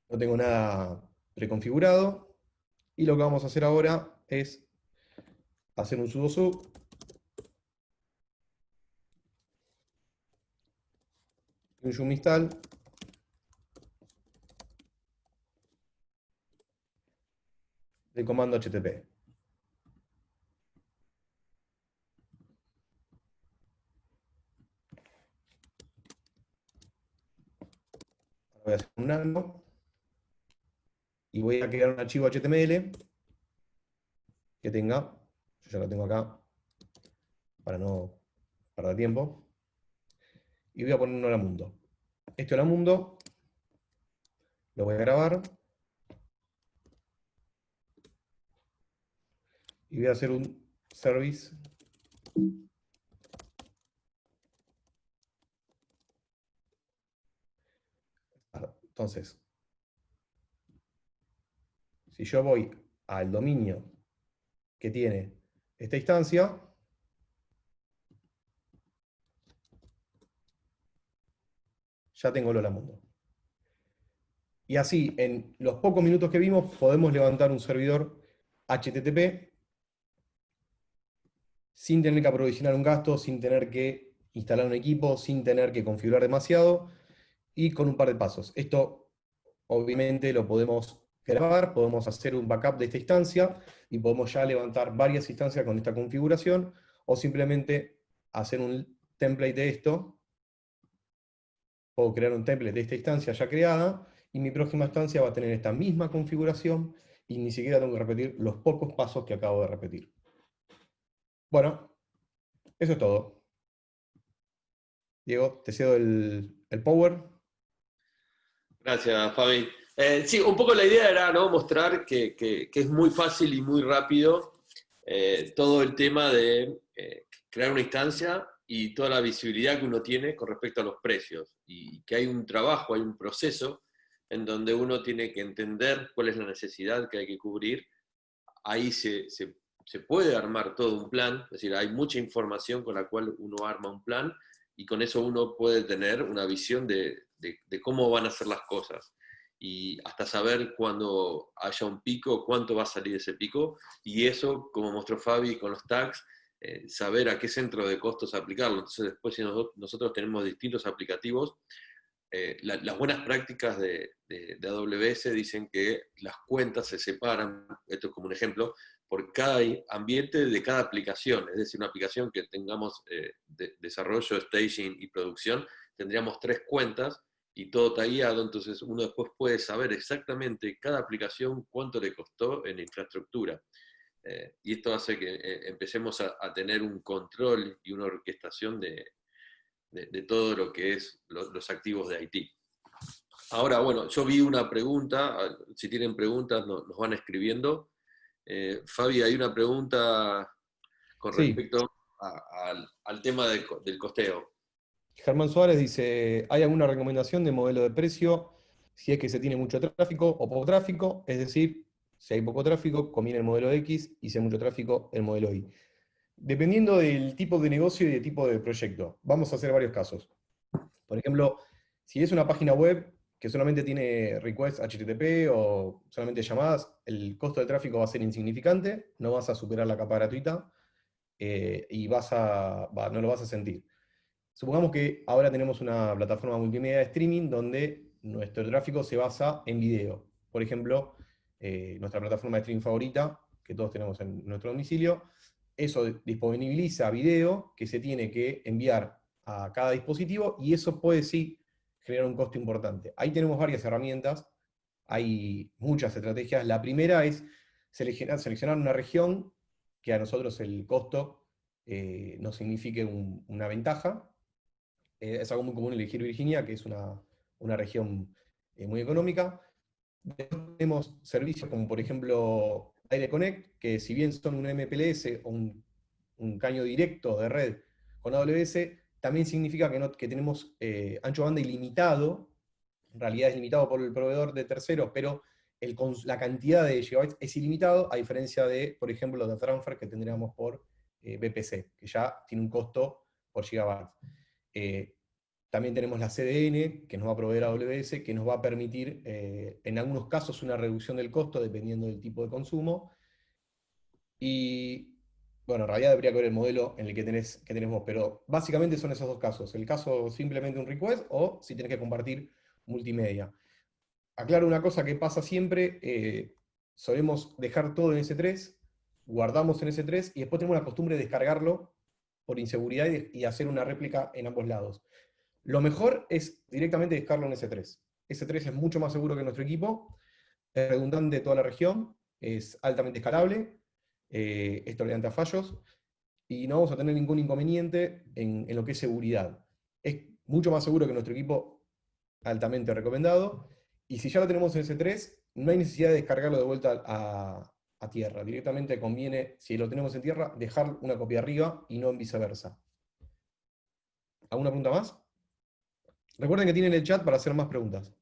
No tengo nada preconfigurado. Y lo que vamos a hacer ahora es hacer un sudo su. Un yum install. Del comando HTTP. Voy a hacer un nano. Y voy a crear un archivo HTML que tenga, yo ya lo tengo acá, para no perder tiempo, y voy a poner un hola mundo. Este hola mundo lo voy a grabar, y voy a hacer un service entonces, si yo voy al dominio que tiene esta instancia, ya tengo el hola mundo. Y así, en los pocos minutos que vimos, podemos levantar un servidor HTTP sin tener que aprovisionar un gasto, sin tener que instalar un equipo, sin tener que configurar demasiado, y con un par de pasos. Esto, obviamente, lo podemos grabar, podemos hacer un backup de esta instancia, y podemos ya levantar varias instancias con esta configuración, o simplemente hacer un template de esto. Puedo crear un template de esta instancia ya creada, y mi próxima instancia va a tener esta misma configuración, y ni siquiera tengo que repetir los pocos pasos que acabo de repetir. Bueno, eso es todo. Diego, te cedo el power. Gracias, Fabi. Sí, un poco la idea era, ¿no?, mostrar que es muy fácil y muy rápido todo el tema de crear una instancia y toda la visibilidad que uno tiene con respecto a los precios. Y que hay un trabajo, hay un proceso en donde uno tiene que entender cuál es la necesidad que hay que cubrir. Ahí se puede armar todo un plan, es decir, hay mucha información con la cual uno arma un plan, y con eso uno puede tener una visión de cómo van a ser las cosas. Y hasta saber cuando haya un pico, cuánto va a salir ese pico, y eso, como mostró Fabi con los tags, saber a qué centro de costos aplicarlo. Entonces después, si nosotros tenemos distintos aplicativos, las buenas prácticas de AWS dicen que las cuentas se separan, esto es como un ejemplo, por cada ambiente de cada aplicación. Es decir, una aplicación que tengamos de desarrollo, staging y producción, tendríamos 3 cuentas y todo tagueado, entonces uno después puede saber exactamente cada aplicación cuánto le costó en infraestructura. Y esto hace que empecemos a tener un control y una orquestación de todo lo que es los activos de IT. Ahora, bueno, yo vi una pregunta, si tienen preguntas nos van escribiendo. Fabi, hay una pregunta con respecto al tema del costeo. Germán Suárez dice, ¿hay alguna recomendación de modelo de precio si es que se tiene mucho tráfico o poco tráfico? Es decir, si hay poco tráfico, conviene el modelo X, y si hay mucho tráfico, el modelo Y. Dependiendo del tipo de negocio y del tipo de proyecto, vamos a hacer varios casos. Por ejemplo, si es una página web que solamente tiene requests HTTP o solamente llamadas, el costo del tráfico va a ser insignificante, no vas a superar la capa gratuita y no lo vas a sentir. Supongamos que ahora tenemos una plataforma multimedia de streaming donde nuestro tráfico se basa en video. Por ejemplo, nuestra plataforma de streaming favorita, que todos tenemos en nuestro domicilio, eso disponibiliza video que se tiene que enviar a cada dispositivo, y eso puede sí generar un costo importante. Ahí tenemos varias herramientas, hay muchas estrategias. La primera es seleccionar una región que a nosotros el costo nos signifique una ventaja. Es algo muy común elegir Virginia, que es una región muy económica. Después tenemos servicios como por ejemplo Direct Connect, que si bien son un MPLS o un caño directo de red con AWS, también significa que tenemos ancho de banda ilimitado. En realidad es limitado por el proveedor de terceros, pero la cantidad de gigabytes es ilimitado, a diferencia de, por ejemplo, de transfer que tendríamos por VPC, que ya tiene un costo por gigabyte. También tenemos la CDN, que nos va a proveer AWS, que nos va a permitir, en algunos casos, una reducción del costo, dependiendo del tipo de consumo. Y, bueno, en realidad debería ver el modelo en el que tenemos, pero básicamente son esos dos casos. El caso simplemente un request, o si tenés que compartir multimedia. Aclaro una cosa que pasa siempre, solemos dejar todo en S3, guardamos en S3, y después tenemos la costumbre de descargarlo por inseguridad y hacer una réplica en ambos lados. Lo mejor es directamente dejarlo en S3. S3 es mucho más seguro que nuestro equipo, es redundante en toda la región, es altamente escalable, es tolerante a fallos, y no vamos a tener ningún inconveniente en lo que es seguridad. Es mucho más seguro que nuestro equipo, altamente recomendado, y si ya lo tenemos en S3, no hay necesidad de descargarlo de vuelta a tierra. Directamente conviene, si lo tenemos en tierra, dejar una copia arriba y no en viceversa. ¿Alguna pregunta más? Recuerden que tienen el chat para hacer más preguntas.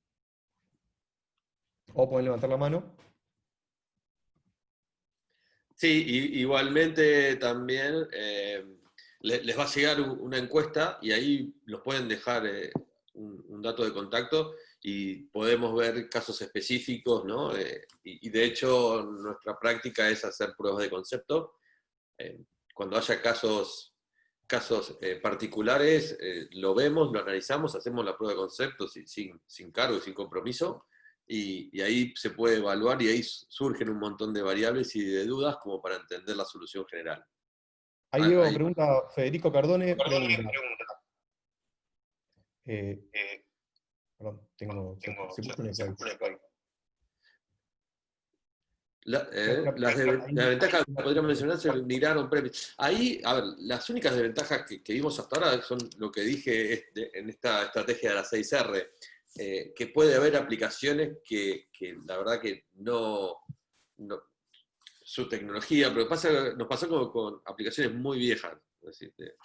O pueden levantar la mano. Sí, igualmente también les va a llegar una encuesta y ahí los pueden dejar un dato de contacto y podemos ver casos específicos, ¿no? Y de hecho nuestra práctica es hacer pruebas de concepto. Cuando haya casos particulares, lo vemos, lo analizamos, hacemos la prueba de concepto sin cargo y sin compromiso, y ahí se puede evaluar y ahí surgen un montón de variables y de dudas como para entender la solución general. Ahí Diego pregunta, Federico Cardone pregunta. Perdón, se puso un eco ahí. Las ventajas que podríamos mencionar se migraron previos. Ahí, a ver, las únicas desventajas que vimos hasta ahora son lo que dije en esta estrategia de la 6R, que puede haber aplicaciones que la verdad que no su tecnología, pero nos pasó como con aplicaciones muy viejas, es decir, de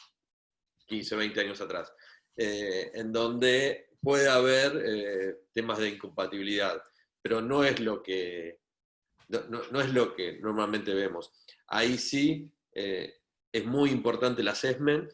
15 o 20 años atrás, en donde puede haber temas de incompatibilidad, pero no es lo que no es lo que normalmente vemos. Ahí sí es muy importante el assessment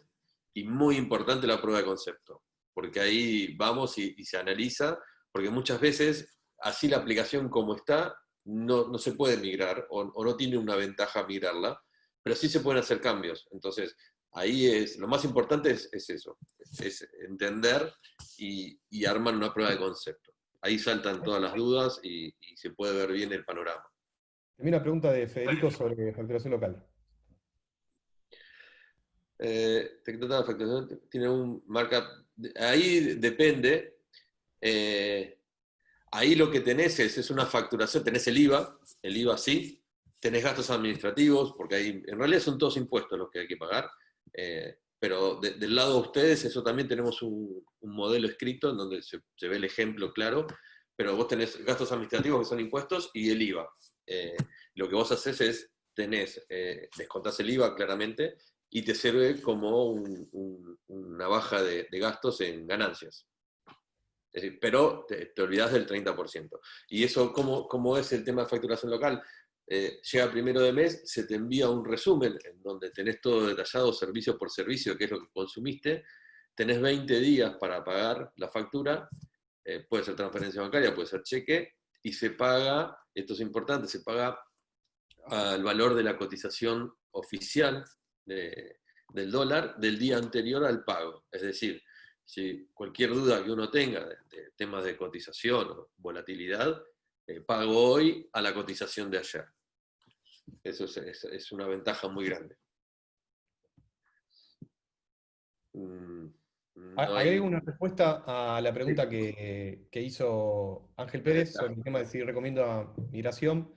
y muy importante la prueba de concepto, porque ahí vamos y se analiza, porque muchas veces así la aplicación como está no se puede migrar o no tiene una ventaja migrarla, pero sí se pueden hacer cambios. Entonces, ahí lo más importante es eso, es entender y armar una prueba de concepto. Ahí saltan todas las dudas y se puede ver bien el panorama. También una pregunta de Federico sobre facturación local. Facturación tiene un markup. Ahí depende. Ahí lo que tenés es una facturación, tenés el IVA sí, tenés gastos administrativos, porque ahí en realidad son todos impuestos los que hay que pagar, pero del lado de ustedes eso también tenemos un modelo escrito en donde se ve el ejemplo claro, pero vos tenés gastos administrativos que son impuestos y el IVA. Lo que vos haces es, descontás el IVA claramente y te sirve como una baja de gastos en ganancias. Es decir, pero te olvidás del 30%. Y eso, ¿cómo es el tema de facturación local? Llega primero de mes, se te envía un resumen en donde tenés todo detallado servicio por servicio, qué es lo que consumiste, tenés 20 días para pagar la factura, puede ser transferencia bancaria, puede ser cheque, y se paga, esto es importante, se paga al valor de la cotización oficial del dólar del día anterior al pago. Es decir, si cualquier duda que uno tenga de temas de cotización o volatilidad, pago hoy a la cotización de ayer. Eso es una ventaja muy grande. Agrego una respuesta a la pregunta que hizo Ángel Pérez sobre el tema de si recomiendo a migración.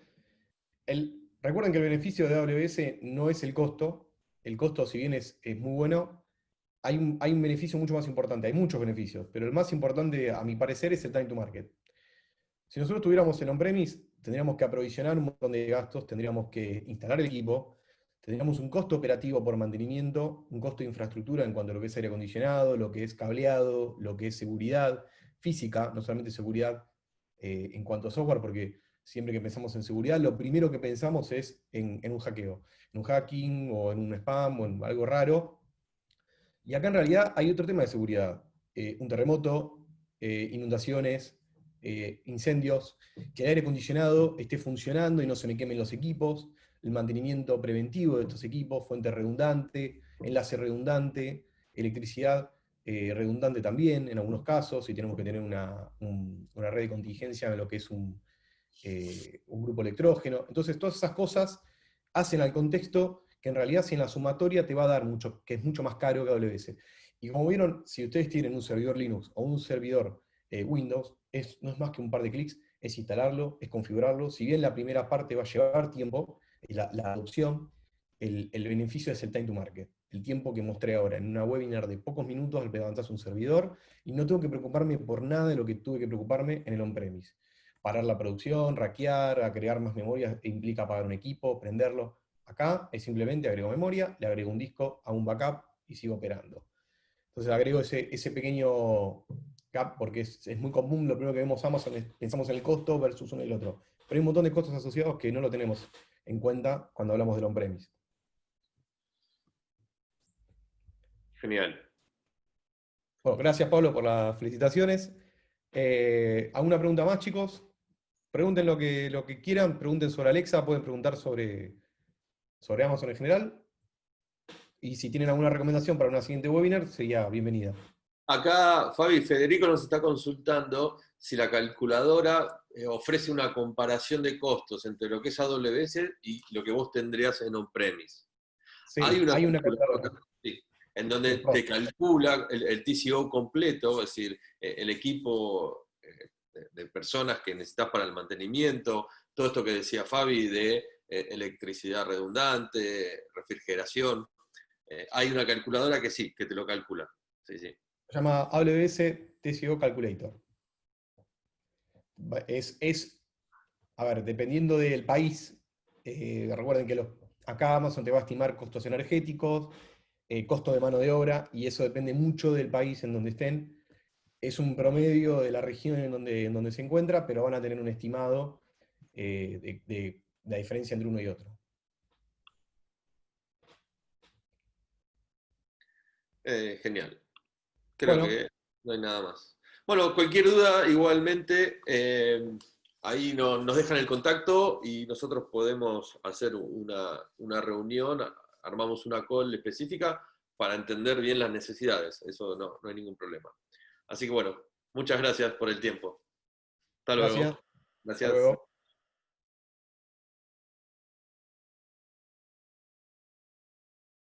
Recuerden que el beneficio de AWS no es el costo. El costo, si bien es muy bueno, hay un beneficio mucho más importante. Hay muchos beneficios, pero el más importante, a mi parecer, es el time to market. Si nosotros estuviéramos en on-premise, tendríamos que aprovisionar un montón de gastos, tendríamos que instalar el equipo, tendríamos un costo operativo por mantenimiento, un costo de infraestructura en cuanto a lo que es aire acondicionado, lo que es cableado, lo que es seguridad física, no solamente seguridad en cuanto a software, porque siempre que pensamos en seguridad, lo primero que pensamos es en un hackeo, en un hacking o en un spam o en algo raro. Y acá en realidad hay otro tema de seguridad. Un terremoto, inundaciones, incendios, que el aire acondicionado esté funcionando y no se me quemen los equipos, el mantenimiento preventivo de estos equipos, fuente redundante, enlace redundante, electricidad redundante también en algunos casos, si tenemos que tener una red de contingencia en lo que es un grupo electrógeno. Entonces todas esas cosas hacen al contexto que en realidad si en la sumatoria te va a dar mucho, que es mucho más caro que AWS. Y como vieron, si ustedes tienen un servidor Linux o un servidor Windows, no es más que un par de clics, es instalarlo, es configurarlo. Si bien la primera parte va a llevar tiempo, la adopción, el beneficio es el time to market. El tiempo que mostré ahora en una webinar de pocos minutos levantás un servidor y no tengo que preocuparme por nada de lo que tuve que preocuparme en el on-premise. Parar la producción, rackear, agregar más memoria, implica apagar un equipo, prenderlo. Acá es simplemente agrego memoria, le agrego un disco a un backup y sigo operando. Entonces agrego ese pequeño gap porque es muy común, lo primero que vemos Amazon es pensamos en el costo versus uno y el otro. Pero hay un montón de costos asociados que no lo tenemos en cuenta cuando hablamos del on-premise. Genial. Bueno, gracias Pablo por las felicitaciones. ¿Alguna pregunta más, chicos? Pregunten lo que quieran, pregunten sobre Alexa, pueden preguntar sobre Amazon en general. Y si tienen alguna recomendación para una siguiente webinar, sería bienvenida. Acá, Fabi, Federico nos está consultando si la calculadora ofrece una comparación de costos entre lo que es AWS y lo que vos tendrías en on-premise. Sí, Hay una calculadora. calculadora, sí, en donde te calcula el TCO completo, es decir, el equipo de personas que necesitas para el mantenimiento, todo esto que decía Fabi de electricidad redundante, refrigeración. Hay una calculadora que sí, que te lo calcula. Sí, sí. Se llama AWS TCO Calculator. A ver, dependiendo del país, recuerden que acá Amazon te va a estimar costos energéticos, costo de mano de obra, y eso depende mucho del país en donde estén. Es un promedio de la región en donde se encuentra, pero van a tener un estimado de la diferencia entre uno y otro. Genial. Creo que no hay nada más. Bueno, cualquier duda, igualmente, ahí nos dejan el contacto y nosotros podemos hacer una reunión, armamos una call específica para entender bien las necesidades. Eso no hay ningún problema. Así que bueno, muchas gracias por el tiempo. Hasta luego. Gracias. Gracias. Hasta luego.